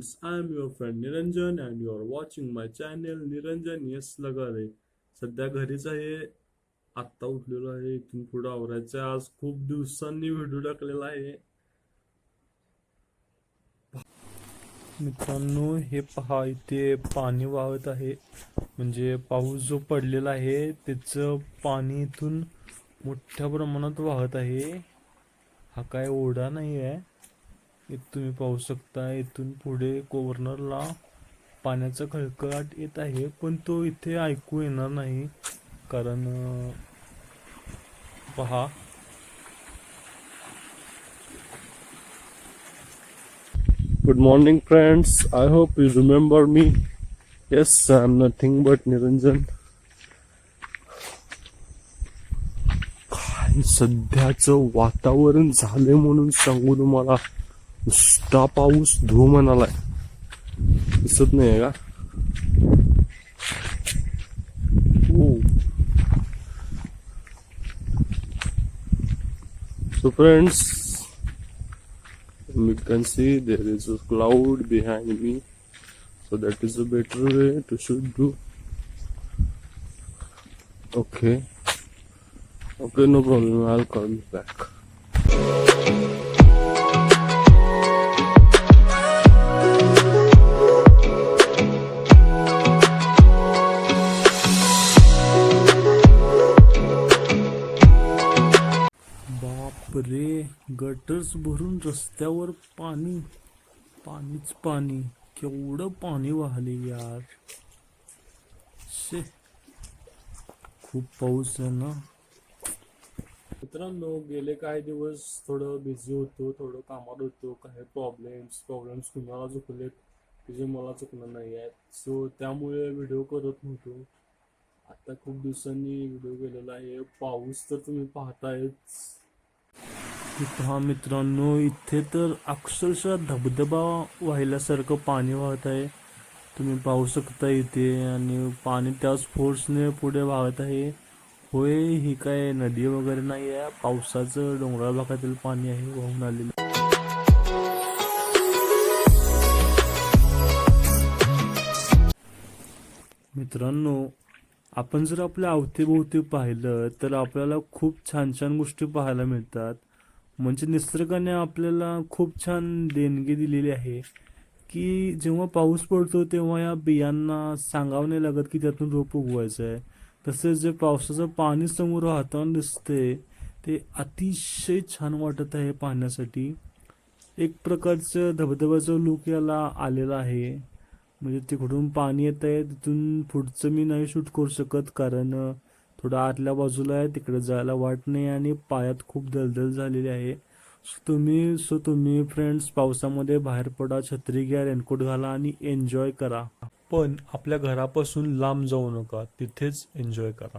friends, I am your friend Niranjan and you are watching my channel Niranjan Yes Lagare. सध्या घरीच आहे, आत्ता उठलेलो आहे. इथून पुढे आवरायचं आहे. आज खूप दिवसांनी व्हिडिओ टाकलेला आहे. मित्रांनो, हे पहा, इथे पाणी वाहत आहे. म्हणजे पाऊस जो पडलेला आहे त्याचं पाणी इथून मोठ्या प्रमाणात वाहत आहे. हा काय ओढा नाही आहे. इथं तुम्ही पाहू शकता, इथून पुढे कॉर्नरला पाण्याचा खळखळाट येत आहे, पण तो इथे ऐकू येणार नाही. कारण पहा, good morning friends, I hope you remember me. Yes, I am nothing but Niranjan. सध्याचं वातावरण झाले म्हणून सांगू तुम्हाला, नुसता पाऊस धो म्हणालाय. दिसत नाही का? So friends, you can see there is a cloud behind me, so that is a better way to should do. Okay, no problem, I'll call you back. बापरे, गटर्स भरून रस्त्यावर पाणीच पाणी. केवढं पाणी वाहले यार. शे, खूप पाऊस आहे ना. मित्रांनो, गेले काही दिवस थोडं बिझी होतो, थोडं कामात होतो. काही प्रॉब्लेम्स कुणाला चुकलेत की जे मला चुकलं नाही आहेत. सो त्यामुळे व्हिडिओ करत नव्हतो. आता खूप दिवसांनी व्हिडिओ केलेला आहे. पाऊस तर तुम्ही पाहतायच. पहा मित्रांनो, इथे तर अक्षरशः धबधबा वाहिल्यासारखं पाणी वाहत आहे. तुम्ही पाहू शकता इथे, आणि पाणी त्याच फोर्सने पुढे वाहत आहे. होय, ही काय नदी वगैरे नाही आहे, पावसाचं डोंगराळ भागातील पाणी आहे वाहून आलेलं. मित्रांनो, आपण जर आपल्या अवतीभोवती पाहिलं तर आपल्याला खूप छान छान गोष्टी पाहायला मिळतात. म्हणजे निसर्गाने आपल्याला खूप छान देणगी दिलेली आहे की जेव्हा पाऊस पडतो तेव्हा या बियांना सांगावं नाही लागत की त्यातून रोप उगवायचं आहे. तसेच जे पावसाचं पाणी समोर वाहताना दिसते ते अतिशय छान वाटत आहे पाहण्यासाठी. एक प्रकारचं धबधब्याचं लुक याला आलेला आहे. म्हणजे तिकडून पाणी येत आहे, तिथून पुढचं मी नाही शूट करू शकत कारण थोडं आतल्या बाजूला आहे, तिकडे जायला वाट नाही आणि पायात खूप दलदल झालेली आहे. तुम्ही फ्रेंड्स, पावसामध्ये बाहेर पडा, छत्री घ्या, रेनकोट घाला आणि एन्जॉय करा. पण आपल्या घरापासून लांब जाऊ नका, तिथेच एन्जॉय करा.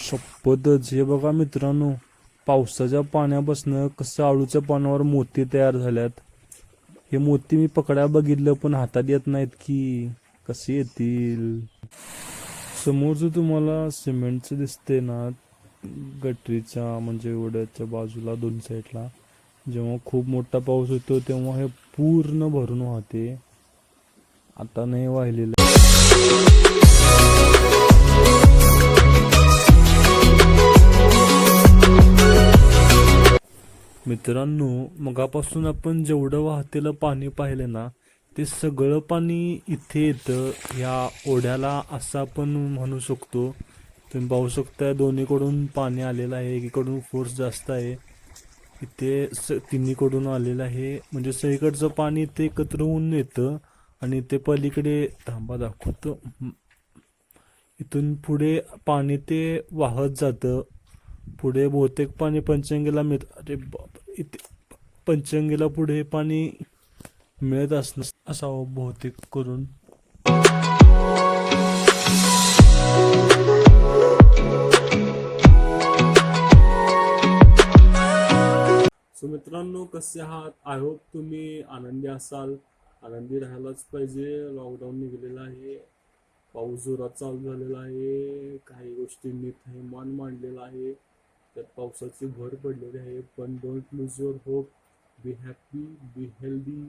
शपथच, हे बघा मित्रांनो, पावसाच्या पाण्यापासून कसं आळूच्या पानावर मोती तयार झाल्यात. हे मोती मी पकडायला बघितलं पण हातात येत नाहीत की कसे येतील. समोरचं तुम्हाला सिमेंटचं दिसते ना, गटरीच्या म्हणजे ओढ्याच्या बाजूला दोन साईडला, जेव्हा खूप मोठा पाऊस होतो तेव्हा हे पूर्ण भरून वाहते. आता नाही वाहिलेलं. मित्रांनो, मगापासून आपण जेवढं वाहतेलं पाणी पाहिलं ना, ते सगळं पाणी इथे येतं या ओढ्याला, असं आपण म्हणू शकतो. तुम्ही पाहू शकता दोन्हीकडून पाणी आलेलं आहे. एकीकडून फोर्स जास्त आहे, इथे तिन्हीकडून आलेलं आहे. म्हणजे सगळीकडचं पाणी इथे एकत्र होऊन येतं आणि ते पलीकडे थांबा दाखवतो. इथून पुढे पाणी ते वाहत जातं. पुढे बहुतेक पाणी पंचगंगेला मिळत. अरे बाप, इथे पंचगंगेला पुढे पाणी मिळत असावं बहुतेक करून. सो मित्रांनो, कसे आहात? आय होप तुम्ही आनंदी असाल. आनंदी राहायलाच पाहिजे. लॉकडाऊन निघालेला आहे, पाऊस जोरात चालू झालेला आहे, काही गोष्टींनी थैमान मांडलेला आहे. त्यात पावसाची भर पडलेली आहे. पण don't lose your hope. Be happy, be healthy.